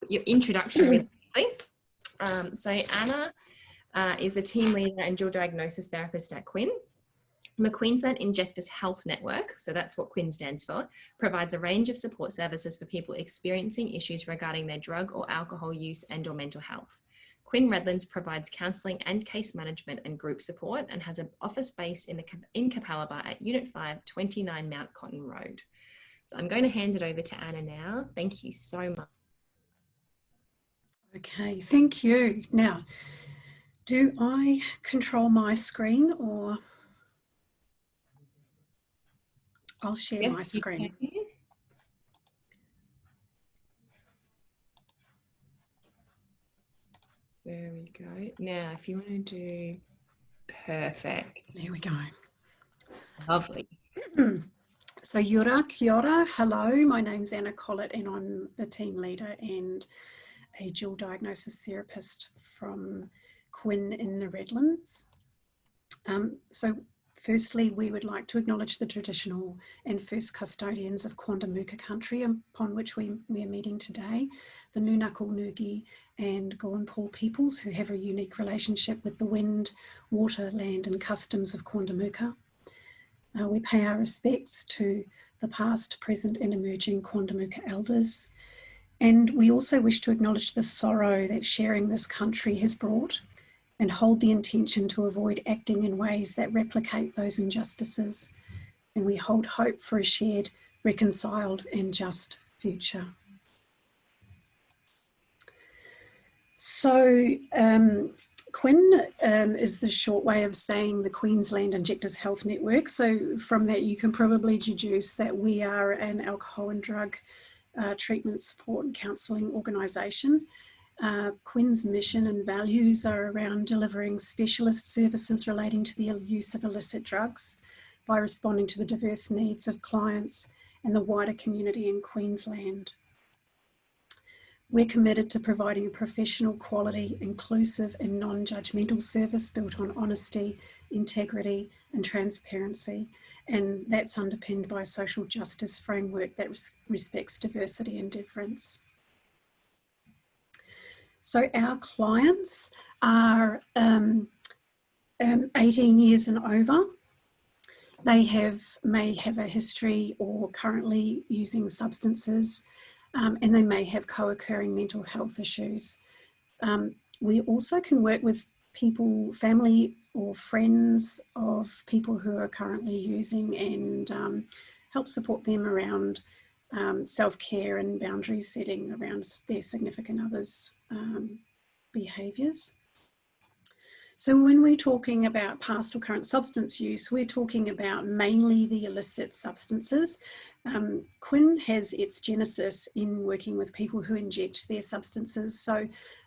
your introduction really quickly. So Anna is the team leader and dual diagnosis therapist at QuIHN. The Queensland Injectors Health Network, so that's what QuIHN stands for, provides a range of support services for people experiencing issues regarding their drug or alcohol use and/or mental health. QuIHN Redlands provides counselling and case management and group support and has an office based in Capalaba at Unit 5, 29 Mount Cotton Road. So I'm going to hand it over to Anna now. Thank you so much. Okay, thank you. Now, do I control my screen or I'll share my screen? There we go. Now, if you want to do perfect. There we go. Lovely. So Yura, kia ora, hello, my name's Anna Collett and I'm the team leader and a dual diagnosis therapist from QuIHN in the Redlands. So firstly, we would like to acknowledge the traditional and first custodians of Quandamooka country upon which we are meeting today, the Nunakal Nugi and Goanpaul peoples who have a unique relationship with the wind, water, land and customs of Quandamooka. We pay our respects to the past, present and emerging Quandamooka elders. And we also wish to acknowledge the sorrow that sharing this country has brought and hold the intention to avoid acting in ways that replicate those injustices. And we hold hope for a shared, reconciled and just future. So QuIHN is the short way of saying the Queensland Injectors Health Network. So from that you can probably deduce that we are an alcohol and drug treatment support and counselling organisation. QuIHN's mission and values are around delivering specialist services relating to the use of illicit drugs by responding to the diverse needs of clients and the wider community in Queensland. We're committed to providing a professional, quality, inclusive and non-judgmental service built on honesty, integrity and transparency, and that's underpinned by a social justice framework that respects diversity and difference. So our clients are 18 years and over. They may have a history or currently using substances, and they may have co-occurring mental health issues. We also can work with people, family or friends of people who are currently using and help support them around self-care and boundary setting around their significant others' behaviours. So when we're talking about past or current substance use, we're talking about mainly the illicit substances. QuIHN has its genesis in working with people who inject their substances. So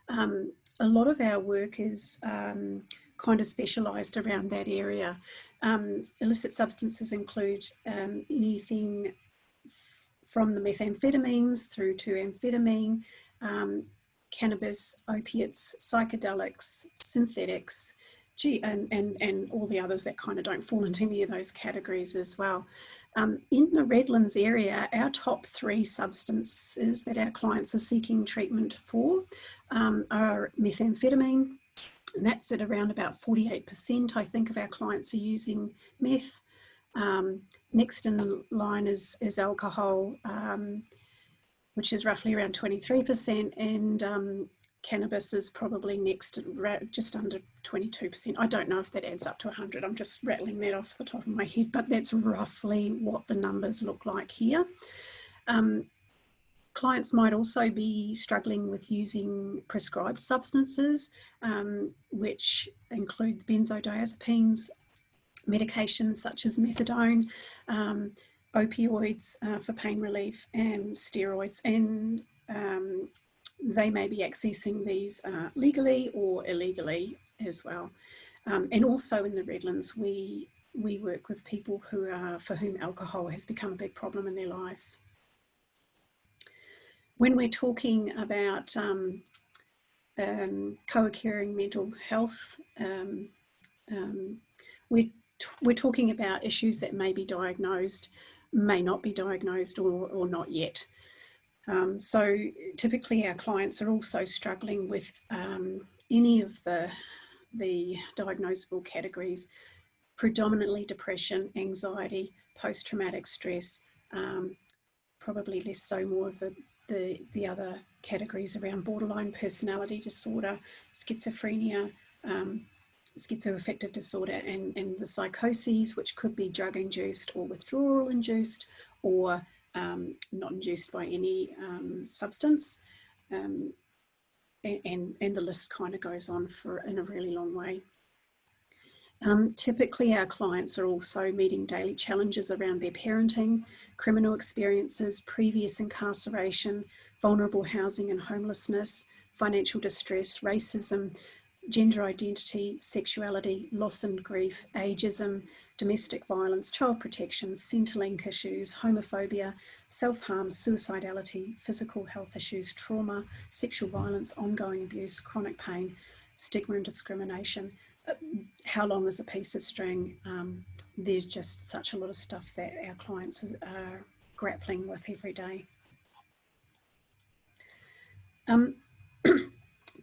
a lot of our work is kind of specialised around that area. Illicit substances include anything from the methamphetamines through to amphetamine, cannabis, opiates, psychedelics, synthetics, and all the others that kind of don't fall into any of those categories as well. In the Redlands area, our top 3 substances that our clients are seeking treatment for are methamphetamine, and that's at around about 48%. I think of our clients are using meth. Next in line is alcohol, which is roughly around 23%, and cannabis is probably next at just under 22%. I don't know if that adds up to 100. I'm just rattling that off the top of my head, but that's roughly what the numbers look like here. Clients might also be struggling with using prescribed substances, which include benzodiazepines, medications such as methadone, opioids for pain relief and steroids, and they may be accessing these legally or illegally as well. And also in the Redlands, we work with people for whom alcohol has become a big problem in their lives. When we're talking about co-occurring mental health, we're talking about issues that may be diagnosed, may not be diagnosed, or not yet. So typically our clients are also struggling with any of the diagnosable categories, predominantly depression, anxiety, post-traumatic stress, probably less so more of the other categories around borderline personality disorder, schizophrenia, schizoaffective disorder, and the psychoses, which could be drug-induced or withdrawal-induced, or not induced by any substance. And the list kind of goes on in a really long way. Typically our clients are also meeting daily challenges around their parenting, criminal experiences, previous incarceration, vulnerable housing and homelessness, financial distress, racism, gender identity, sexuality, loss and grief, ageism, domestic violence, child protection, Centrelink issues, homophobia, self-harm, suicidality, physical health issues, trauma, sexual violence, ongoing abuse, chronic pain, stigma and discrimination. How long is a piece of string? There's just such a lot of stuff that our clients are grappling with every day.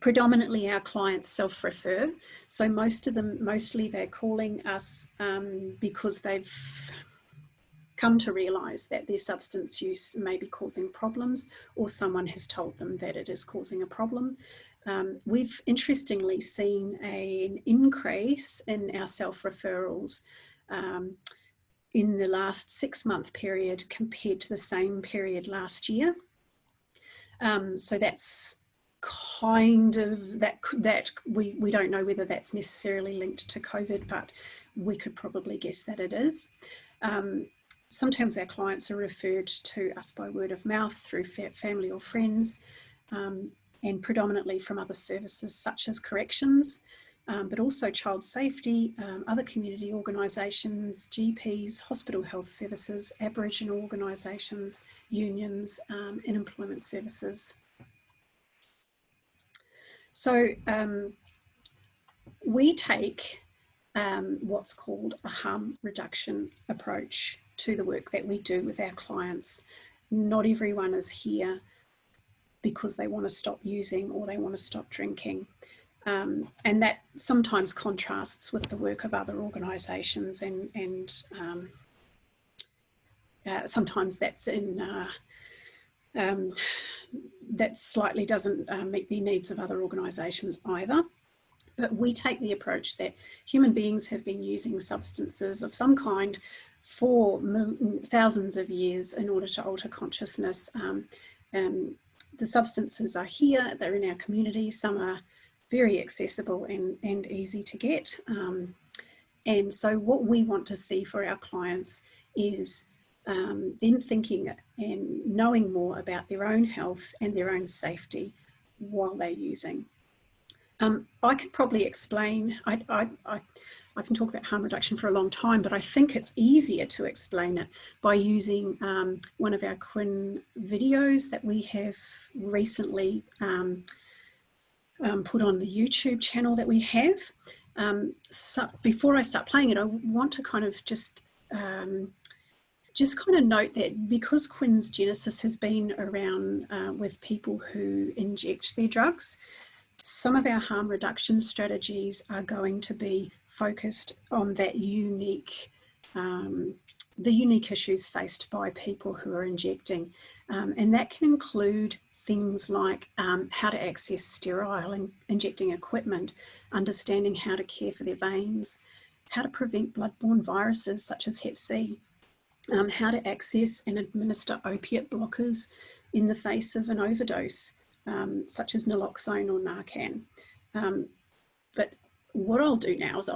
Predominantly our clients self-refer, so mostly they're calling us because they've come to realise that their substance use may be causing problems, or someone has told them that it is causing a problem. We've interestingly seen an increase in our self-referrals in the last 6-month period compared to the same period last year. So that's kind of, that we don't know whether that's necessarily linked to COVID, but we could probably guess that it is. Sometimes our clients are referred to us by word of mouth through family or friends, and predominantly from other services such as corrections, but also child safety, other community organisations, GPs, hospital health services, Aboriginal organisations, unions, and employment services. So we take what's called a harm reduction approach to the work that we do with our clients. Not everyone is here because they want to stop using or they want to stop drinking. And that sometimes contrasts with the work of other organisations, and sometimes that's that slightly doesn't meet the needs of other organisations either. But we take the approach that human beings have been using substances of some kind for thousands of years in order to alter consciousness. The substances are here, they're in our community, some are very accessible and easy to get. And so what we want to see for our clients is them thinking and knowing more about their own health and their own safety while they're using. I could probably explain, I can talk about harm reduction for a long time, but I think it's easier to explain it by using one of our QuIHN videos that we have recently put on the YouTube channel that we have. So before I start playing it, I want to kind of just kind of note that because QuIHN's genesis has been around with people who inject their drugs, some of our harm reduction strategies are going to be focused on that unique, the unique issues faced by people who are injecting. And that can include things like how to access sterile and injecting equipment, understanding how to care for their veins, how to prevent bloodborne viruses such as Hep C, how to access and administer opiate blockers in the face of an overdose, such as naloxone or Narcan. But what I'll do now is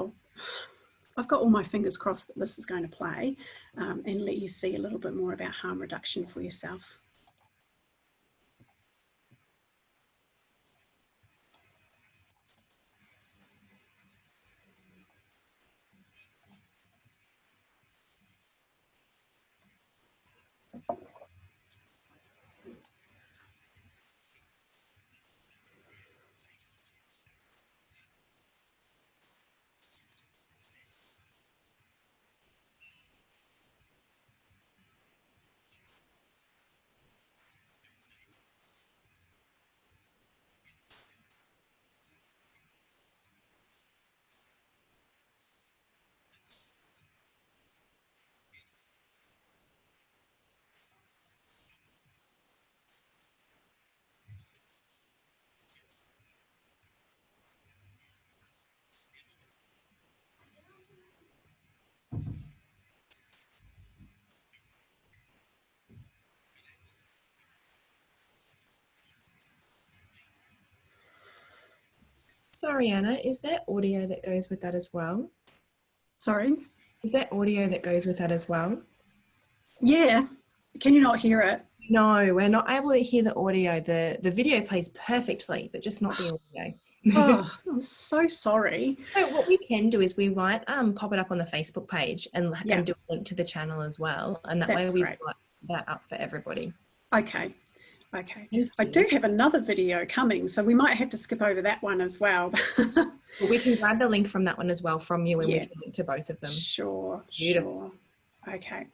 I've got all my fingers crossed that this is going to play, and let you see a little bit more about harm reduction for yourself. Sorry, Anna, is there audio that goes with that as well? Sorry? Is there audio that goes with that as well? Yeah. Can you not hear it? No, we're not able to hear the audio. The video plays perfectly, but just not the audio. Oh, I'm so sorry. So what we can do is we might pop it up on the Facebook page and Yeah, do a link to the channel as well. And that way that's we've great. got that up for everybody. Okay. Okay. Thank I you. do have another video coming, so we might have to skip over that one as well. But we can grab the link from that one as well from you, and we Yeah. can link to both of them. Sure, Beautiful. sure. Okay.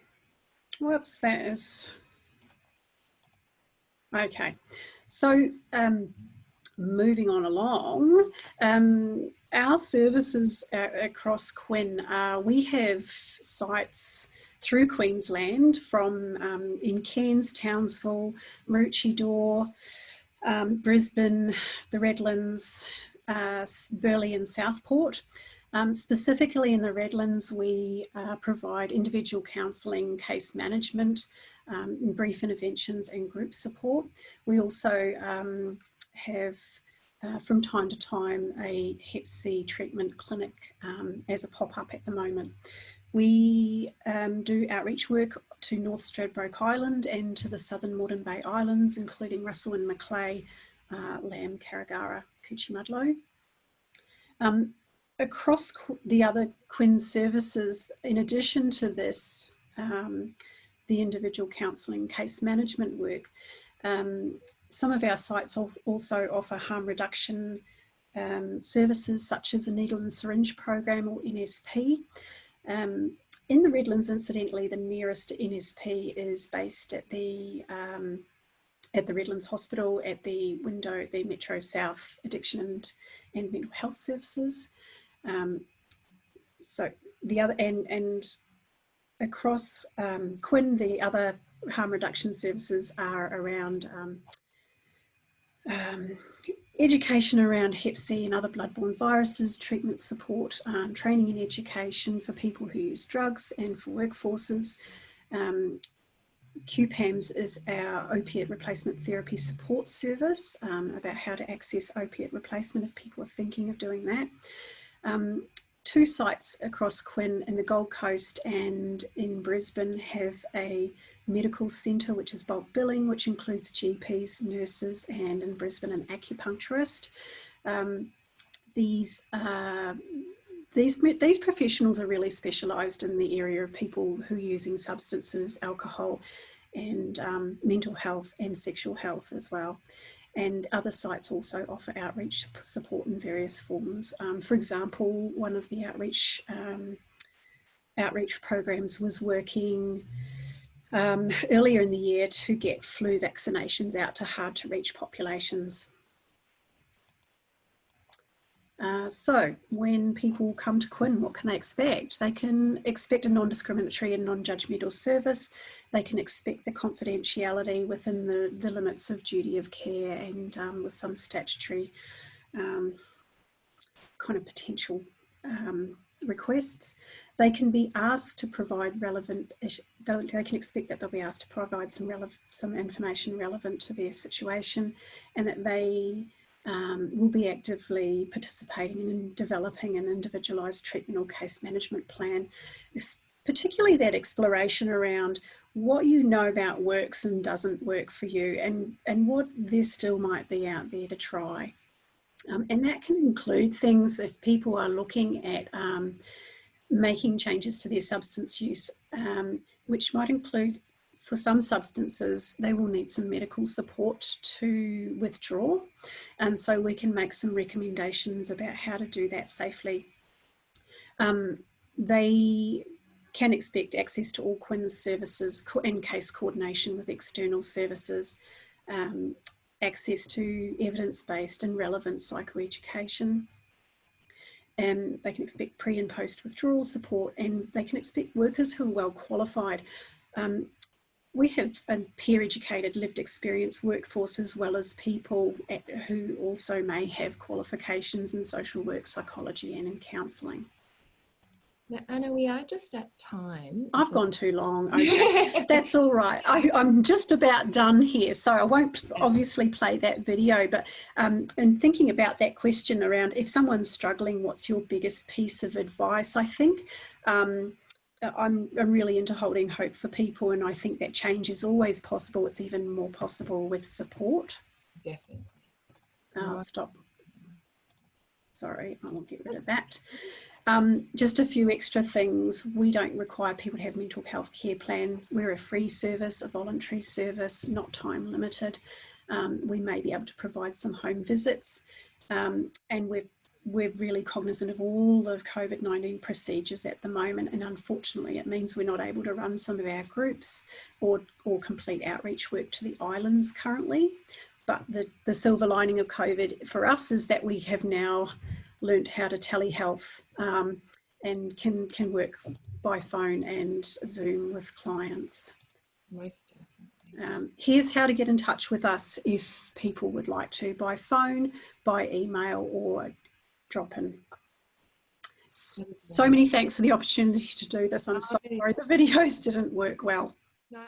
Whoops, that is... Okay. So moving on along, our services across QuiHN, we have sites through Queensland from in Cairns, Townsville, Maroochydore, Brisbane, the Redlands, Burleigh and Southport. Specifically in the Redlands, we provide individual counselling, case management, brief interventions and group support. We also have from time to time a Hep C treatment clinic as a pop-up at the moment. We do outreach work to North Stradbroke Island and to the southern Moreton Bay Islands, including Russell and Macleay, Lamb, Carragara, Cuchimudlo. Across the other QuiHN services, in addition to this, the individual counselling case management work, some of our sites also offer harm reduction services such as a needle and syringe program, or NSP. In the Redlands, incidentally, the nearest NSP is based at the Redlands Hospital at the window, the Metro South Addiction and Mental Health Services. So the other, and across QuiHN, the other harm reduction services are around education around Hep C and other bloodborne viruses, treatment support, training and education for people who use drugs and for workforces. QPAMS is our opiate replacement therapy support service, about how to access opiate replacement if people are thinking of doing that. Two sites across QuiHN in the Gold Coast and in Brisbane have a medical centre which is bulk billing, which includes GPs, nurses, and in Brisbane an acupuncturist. These professionals are really specialised in the area of people who are using substances, alcohol, and mental health and sexual health as well. And other sites also offer outreach support in various forms. For example, one of the outreach programs was working earlier in the year to get flu vaccinations out to hard to reach populations. So when people come to QuiHN, what can they expect? They can expect a non-discriminatory and non-judgmental service. They can expect the confidentiality within the limits of duty of care and with some statutory kind of potential requests. They can be asked to provide relevant, they can expect that they'll be asked to provide some information relevant to their situation, and that they will be actively participating in developing an individualised treatment or case management plan. Particularly that exploration around what you know about works and doesn't work for you, and what there still might be out there to try. And that can include things if people are looking at making changes to their substance use, which might include, for some substances, they will need some medical support to withdraw. And so we can make some recommendations about how to do that safely. They can expect access to all QuiHN services and case coordination with external services, access to evidence-based and relevant psychoeducation. They can expect pre and post withdrawal support, and they can expect workers who are well qualified. We have a peer-educated lived experience workforce, as well as people who also may have qualifications in social work, psychology, and in counselling. Now, Anna, we are just at time. I've gone too long. Okay, that's all right. I'm just about done here, so I won't obviously play that video. But in thinking about that question around if someone's struggling, what's your biggest piece of advice? I think I'm really into holding hope for people, and I think that change is always possible. It's even more possible with support. Definitely. Stop. Sorry, I will get rid of that. Just a few extra things. We don't require people to have mental health care plans. We're a free service, a voluntary service, not time limited. We may be able to provide some home visits, and we're really cognizant of all the COVID-19 procedures at the moment, and unfortunately it means we're not able to run some of our groups or complete outreach work to the islands currently. But the silver lining of COVID for us is that we have now learnt how to telehealth and can work by phone and Zoom with clients. Most definitely. Here's how to get in touch with us if people would like to, by phone, by email, or drop in. So many thanks for the opportunity to do this. I'm sorry the videos didn't work well. No,